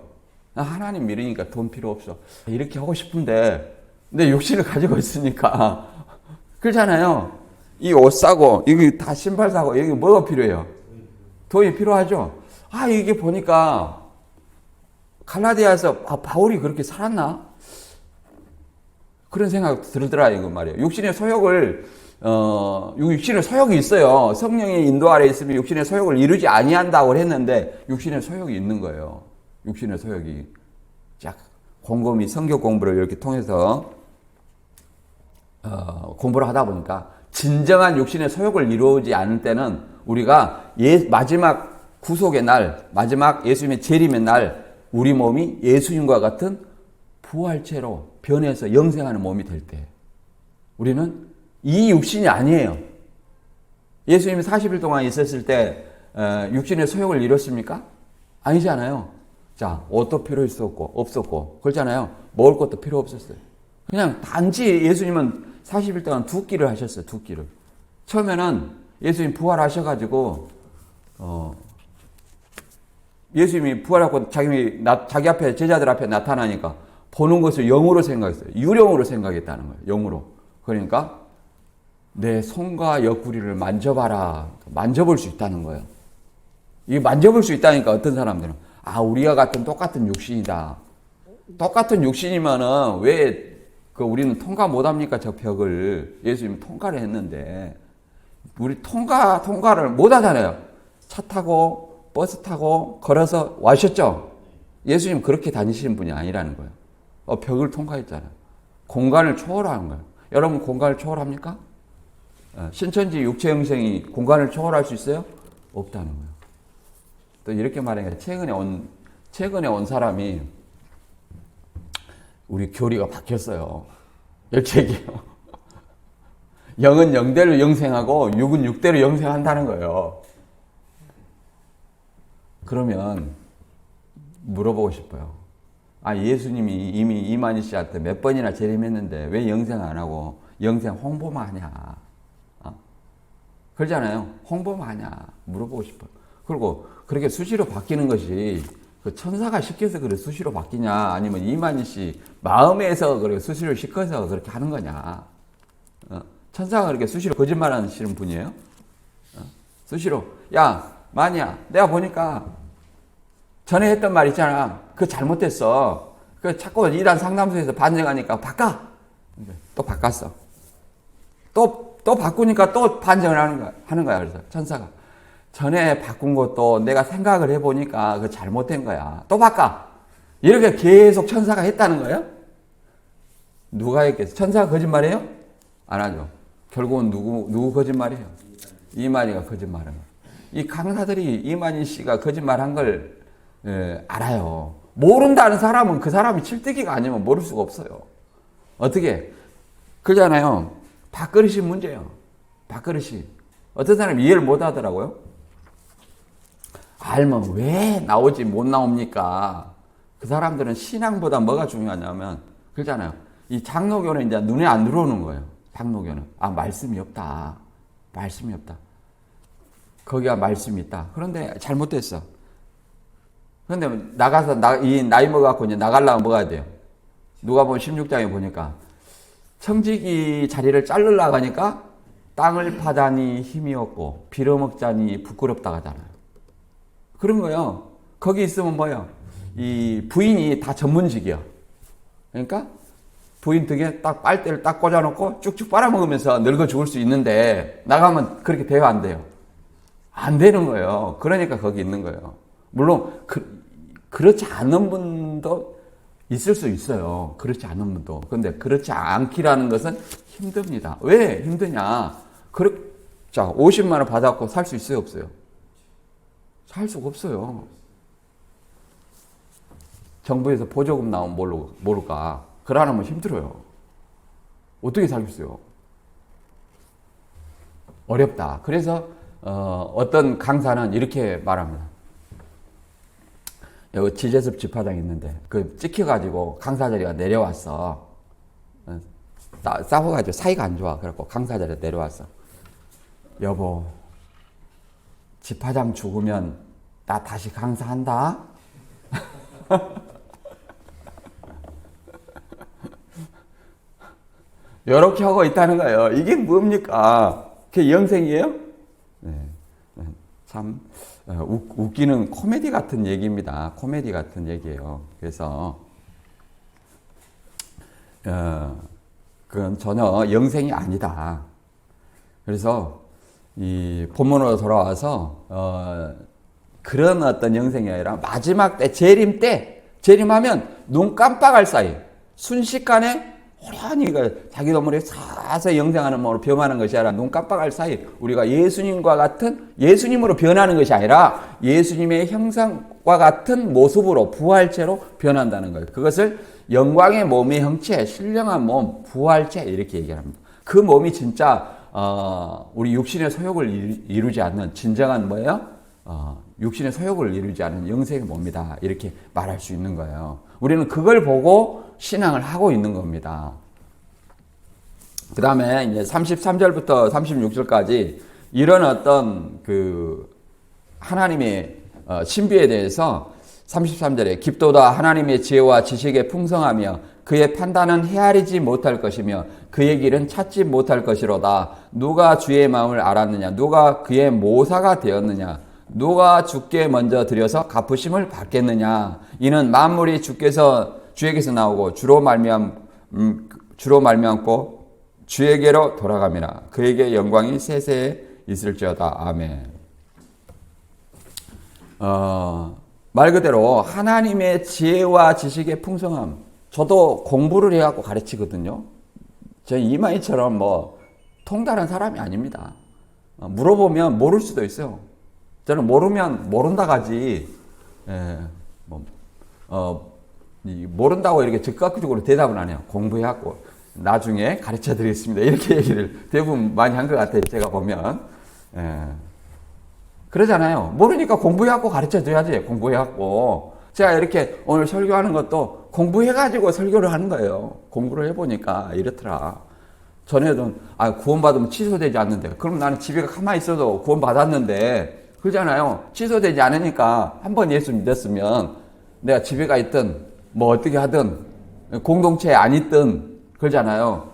Speaker 1: 하나님 믿으니까 돈 필요 없어. 이렇게 하고 싶은데, 내 육신을 가지고 있으니까. 그렇잖아요. 이 옷 사고, 이게 다 신발 사고, 이게 뭐가 필요해요? 돈이 필요하죠? 이게 보니까, 갈라디아에서, 바울이 그렇게 살았나? 그런 생각 들더라, 이거 말이에요. 육신의 소욕을, 육신의 소욕이 있어요. 성령의 인도 아래 있으면 육신의 소욕을 이루지 아니한다고 했는데, 육신의 소욕이 있는 거예요. 육신의 소욕이. 자, 곰곰이 성경 공부를 이렇게 통해서, 공부를 하다 보니까, 진정한 육신의 소욕을 이루지 않을 때는 우리가 마지막 구속의 날, 마지막 예수님의 재림의 날, 우리 몸이 예수님과 같은 부활체로 변해서 영생하는 몸이 될 때, 우리는 이 육신이 아니에요. 예수님이 40일 동안 있었을 때 육신의 소욕을 이뤘습니까? 아니잖아요. 자, 옷도 필요 없었고, 그렇잖아요. 먹을 것도 필요 없었어요. 그냥 단지 예수님은 40일 동안 두 끼를 하셨어요. 두 끼를. 처음에는 예수님 부활하셔가지고 예수님이 부활하고 자기 앞에 제자들 앞에 나타나니까 보는 것을 영으로 생각했어요. 유령으로 생각했다는 거예요. 영으로. 그러니까 내 손과 옆구리를 만져봐라. 만져볼 수 있다는 거예요. 이게 만져볼 수 있다니까 어떤 사람들은 우리와 같은 똑같은 육신이다. 똑같은 육신이면은 왜 우리는 통과 못합니까? 저 벽을. 예수님이 통과를 했는데, 우리 통과를 못하잖아요. 차 타고, 버스 타고, 걸어서 와셨죠? 예수님 그렇게 다니시는 분이 아니라는 거예요. 벽을 통과했잖아요. 공간을 초월하는 거예요. 여러분, 공간을 초월합니까? 신천지 육체영생이 공간을 초월할 수 있어요? 없다는 거예요. 또 이렇게 말해요. 최근에 온 사람이, 우리 교리가 바뀌었어요. 열책이요. 영은 영대로 영생하고 육은 육대로 영생한다는 거예요. 그러면 물어보고 싶어요. 예수님이 이미 이만희 씨한테 몇 번이나 재림했는데 왜 영생 안 하고 영생 홍보만 하냐? 그러잖아요. 홍보만 하냐? 물어보고 싶어요. 그리고 그렇게 수시로 바뀌는 것이 천사가 시켜서 그래 수시로 바뀌냐, 아니면 이만희 씨 마음에서 그렇게 수시로 시켜서 그렇게 하는 거냐? 천사가 그렇게 수시로 거짓말하시는 분이에요? 수시로 야 만이야, 내가 보니까 전에 했던 말 있잖아, 그거 잘못됐어. 그 자꾸 이단 상담소에서 반증하니까 바꿔. 또 바꿨어. 또 바꾸니까 또 반증을 하는 거야. 그래서 천사가 전에 바꾼 것도 내가 생각을 해보니까 그 잘못된 거야. 또 바꿔. 이렇게 계속 천사가 했다는 거예요? 누가 했겠어? 천사가 거짓말해요? 안 하죠. 결국은 누구 거짓말이에요? 이만희가 거짓말한 거예요. 이 강사들이 이만희 씨가 거짓말한 걸 알아요. 모른다는 사람은 그 사람이 칠뜨기가 아니면 모를 수가 없어요. 어떻게? 그러잖아요. 밥그릇이 문제예요. 밥그릇이. 어떤 사람이 이해를 못 하더라고요. 알면 왜 나오지 못 나옵니까? 그 사람들은 신앙보다 뭐가 중요하냐면, 그러잖아요. 이 장로교는 이제 눈에 안 들어오는 거예요. 장로교는. 말씀이 없다. 말씀이 없다. 거기가 말씀이 있다. 그런데 잘못됐어. 그런데 나가서 이 나이 먹어갖고 이제 나가려면 뭐가 돼요? 누가 보면 16장에 보니까 청지기 자리를 자르려고 하니까 땅을 파자니 힘이 없고 빌어먹자니 부끄럽다 하잖아요. 그런 거요. 거기 있으면 뭐예요? 이 부인이 다 전문직이야. 그러니까 부인 등에 딱 빨대를 딱 꽂아놓고 쭉쭉 빨아먹으면서 늙어 죽을 수 있는데 나가면 그렇게 돼요, 안 돼요? 안 되는 거예요. 그러니까 거기 있는 거예요. 물론 그렇지 않은 분도 있을 수 있어요. 그렇지 않은 분도. 그런데 그렇지 않기라는 것은 힘듭니다. 왜 힘드냐? 자, 50만 원 받았고 살 수 있어요, 없어요? 살 수가 없어요. 정부에서 보조금 나오면 모를까? 그러면 힘들어요. 어떻게 살겠어요? 어렵다. 그래서 어떤 강사는 이렇게 말합니다. 여기 지재섭 집화장 있는데 그 찍혀가지고 강사 자리가 내려왔어. 싸워가지고 사이가 안 좋아. 그래갖고 강사 자리에 내려왔어. 여보, 집화장 죽으면 나 다시 강사한다. 이렇게 하고 있다는 거예요. 이게 뭡니까? 그게 영생이에요? 네. 참 웃기는 코미디 같은 얘기입니다. 코미디 같은 얘기예요. 그래서 그건 전혀 영생이 아니다. 그래서 이 본문으로 돌아와서 그런 어떤 영생이 아니라 마지막 때 재림하면 눈 깜빡할 사이 순식간에 호련히 자기 도물에 사서 영생하는 몸으로 변하는 것이 아니라 눈 깜빡할 사이 우리가 예수님과 같은 예수님으로 변하는 것이 아니라 예수님의 형상과 같은 모습으로 부활체로 변한다는 거예요. 그것을 영광의 몸의 형체, 신령한 몸, 부활체 이렇게 얘기합니다. 그 몸이 진짜 우리 육신의 소욕을 이루지 않는 진정한 뭐예요? 육신의 소욕을 이루지 않는 영생의 몸이다. 이렇게 말할 수 있는 거예요. 우리는 그걸 보고 신앙을 하고 있는 겁니다. 그 다음에 이제 33절부터 36절까지 이런 어떤 하나님의 신비에 대해서 33절에 깊도다 하나님의 지혜와 지식의 풍성하며 그의 판단은 헤아리지 못할 것이며 그의 길은 찾지 못할 것이로다. 누가 주의 마음을 알았느냐? 누가 그의 모사가 되었느냐? 누가 주께 먼저 드려서 갚으심을 받겠느냐? 이는 만물이 주에게서 나오고 주로 말미암고 주에게로 돌아감이라. 그에게 영광이 세세에 있을지어다. 아멘. 말 그대로 하나님의 지혜와 지식의 풍성함. 저도 공부를 해갖고 가르치거든요. 저 이마이처럼 통달한 사람이 아닙니다. 물어보면 모를 수도 있어요. 저는 모르면 모른다 가지. 모른다고 이렇게 즉각적으로 대답은 안 해요. 공부해갖고 나중에 가르쳐 드리겠습니다. 이렇게 얘기를 대부분 많이 한 것 같아요. 제가 보면. 그러잖아요. 모르니까 공부해갖고 가르쳐 줘야지. 공부해갖고. 제가 이렇게 오늘 설교하는 것도 공부해가지고 설교를 하는 거예요. 공부를 해보니까 이렇더라. 전에도 구원받으면 취소되지 않는데 그럼 나는 집에 가만히 있어도 구원받았는데 그러잖아요. 취소되지 않으니까 한 번 예수 믿었으면 내가 집에 가 있든 어떻게 하든 공동체에 안 있든 그러잖아요.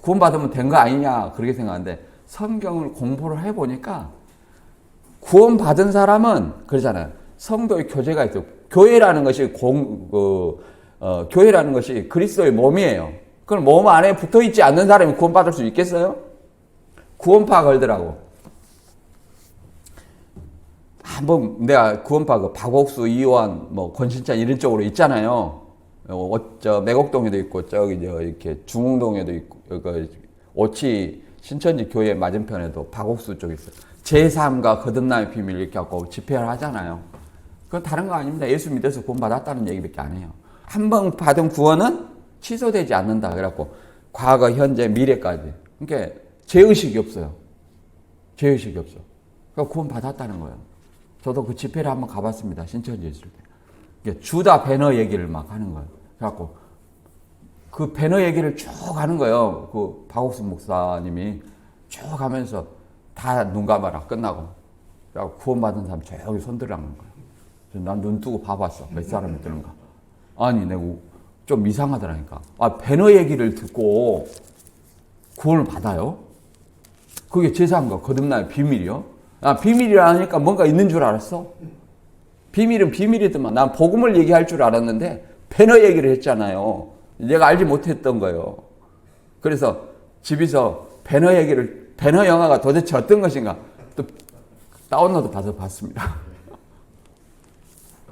Speaker 1: 구원받으면 된 거 아니냐 그렇게 생각하는데 성경을 공부를 해보니까 구원받은 사람은 그러잖아요. 성도의 교제가 있어요. 교회라는 것이 교회라는 것이 그리스도의 몸이에요. 그럼 몸 안에 붙어 있지 않는 사람이 구원받을 수 있겠어요? 구원파 걸더라고. 한번 내가 구원파 박옥수, 이호환, 권신찬 이런 쪽으로 있잖아요. 매곡동에도 있고 저기 이렇게 중흥동에도 있고 오치 신천지 교회 맞은편에도 박옥수 쪽에 있어요. 제3과 거듭남의 비밀 이렇게 하고 집회를 하잖아요. 그건 다른 거 아닙니다. 예수 믿어서 구원받았다는 얘기밖에 안 해요. 한 번 받은 구원은 취소되지 않는다. 그래갖고 과거, 현재, 미래까지. 그러니까 죄의식이 없어요. 죄의식이 없어. 그러니까 구원받았다는 거예요. 저도 그 집회를 한번 가봤습니다. 신천지에 있을 때. 주다 배너 얘기를 막 하는 거예요. 그래갖고 그 배너 얘기를 쭉 하는 거예요. 그 박옥수 목사님이 쭉 하면서 다 눈 감아라. 끝나고. 구원받은 사람 조용히 손 들라는 거예요. 난 눈 뜨고 봐봤어. 몇 사람이 드는가. 아니, 내가 좀 이상하더라니까. 배너 얘기를 듣고 구원을 받아요? 그게 제사인가? 거듭나요? 비밀이요? 비밀이라 하니까 뭔가 있는 줄 알았어? 비밀은 비밀이더만. 난 복음을 얘기할 줄 알았는데 배너 얘기를 했잖아요. 내가 알지 못했던 거예요. 그래서 집에서 배너 영화가 도대체 어떤 것인가 또 다운로드 받아 봤습니다.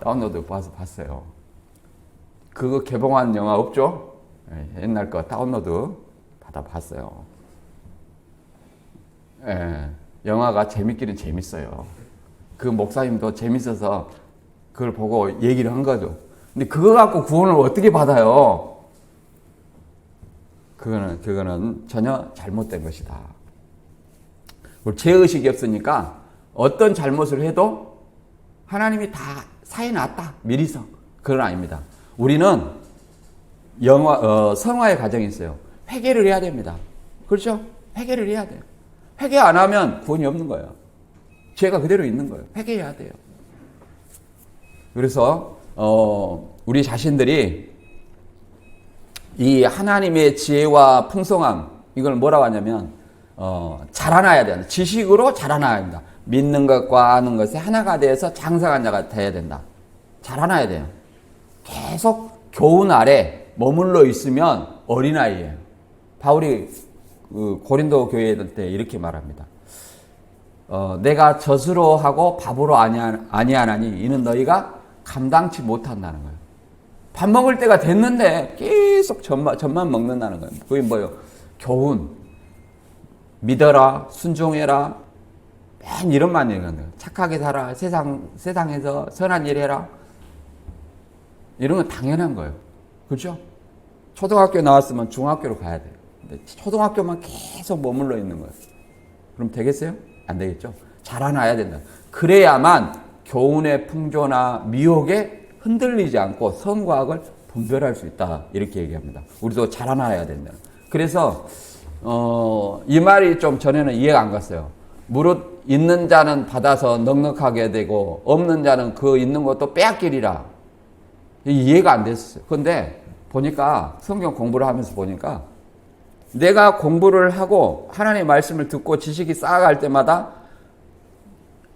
Speaker 1: 다운로드 받아서 봤어요. 그거 개봉한 영화 없죠? 옛날 거 다운로드 받아 봤어요. 영화가 재밌기는 재밌어요. 그 목사님도 재밌어서 그걸 보고 얘기를 한 거죠. 근데 그거 갖고 구원을 어떻게 받아요? 그거는 전혀 잘못된 것이다. 죄의식이 없으니까 어떤 잘못을 해도 하나님이 다 사해 놨다. 미리서. 그건 아닙니다. 우리는 성화의 과정이 있어요. 회개를 해야 됩니다. 그렇죠? 회개를 해야 돼요. 회개 안 하면 구원이 없는 거예요. 죄가 그대로 있는 거예요. 회개해야 돼요. 그래서 우리 자신들이 이 하나님의 지혜와 풍성함, 이걸 뭐라고 하냐면 자라나야 된다. 지식으로 자라나야 된다. 믿는 것과 아는 것이 하나가 되어서 장성한 자가 돼야 된다. 자라나야 돼요. 계속 교훈 아래 머물러 있으면 어린아이예요. 바울이 고린도 교회 때 이렇게 말합니다. 내가 젖으로 하고 밥으로 아니하나니 이는 너희가 감당치 못한다는 거예요. 밥 먹을 때가 됐는데 계속 젖만 먹는다는 거예요. 그게 뭐예요? 교훈. 믿어라, 순종해라, 맨 이런만 얘기하는 거예요. 착하게 살아, 세상에서 선한 일 해라. 이런 건 당연한 거예요. 그렇죠? 초등학교 나왔으면 중학교로 가야 돼요. 근데 초등학교만 계속 머물러 있는 거예요. 그럼 되겠어요? 안 되겠죠? 자라나야 된다. 그래야만 교훈의 풍조나 미혹에 흔들리지 않고 선과 악을 분별할 수 있다. 이렇게 얘기합니다. 우리도 자라나야 된다. 그래서 이 말이 좀 전에는 이해가 안 갔어요. 무릇 있는 자는 받아서 넉넉하게 되고 없는 자는 그 있는 것도 빼앗기리라. 이해가 안 됐어요. 그런데 보니까 성경 공부를 하면서 보니까 내가 공부를 하고 하나님의 말씀을 듣고 지식이 쌓아갈 때마다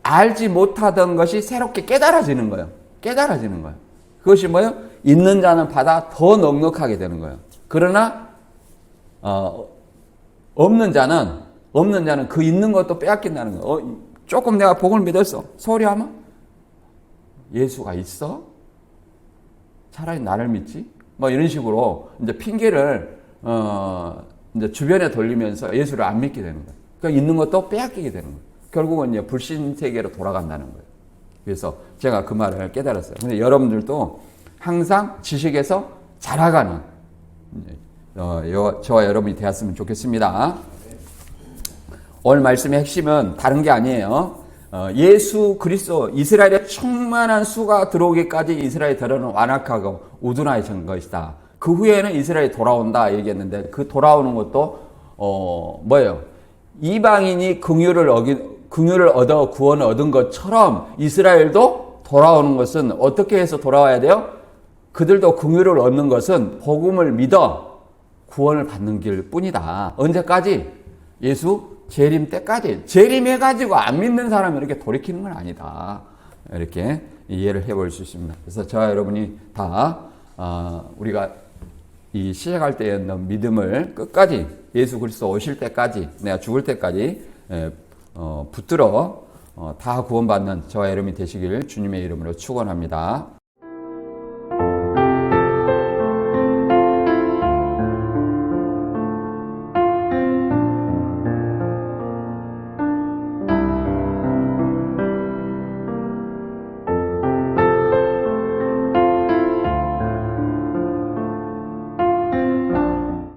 Speaker 1: 알지 못하던 것이 새롭게 깨달아지는 거예요. 깨달아지는 거예요. 그것이 뭐예요? 있는 자는 받아 더 넉넉하게 되는 거예요. 그러나 없는 자는 그 있는 것도 빼앗긴다는 거예요. 조금 내가 복을 믿었어. 소리 하면 예수가 있어? 차라리 나를 믿지? 뭐 이런 식으로 이제 핑계를 이제 주변에 돌리면서 예수를 안 믿게 되는 거예요. 그러니까 있는 것도 빼앗기게 되는 거예요. 결국은 이제 불신 세계로 돌아간다는 거예요. 그래서 제가 그 말을 깨달았어요. 근데 여러분들도 항상 지식에서 자라가는 저와 여러분이 되었으면 좋겠습니다. 오늘 말씀의 핵심은 다른 게 아니에요. 예수 그리스도 이스라엘에 충만한 수가 들어오기까지 이스라엘 들어는 완악하고 우둔하여진 것이다. 그 후에는 이스라엘이 돌아온다 얘기했는데 그 돌아오는 것도 뭐예요? 이방인이 긍휼을 얻어 구원을 얻은 것처럼 이스라엘도 돌아오는 것은 어떻게 해서 돌아와야 돼요? 그들도 긍휼을 얻는 것은 복음을 믿어 구원을 받는 길뿐이다. 언제까지? 예수 재림 때까지. 재림해가지고 안 믿는 사람이 이렇게 돌이키는 건 아니다. 이렇게 이해를 해볼 수 있습니다. 그래서 저와 여러분이 다 우리가 이 시작할 때의 믿음을 끝까지 예수 그리스도 오실 때까지 내가 죽을 때까지 붙들어 다 구원받는 저와 여러분이 되시길 주님의 이름으로 축원합니다.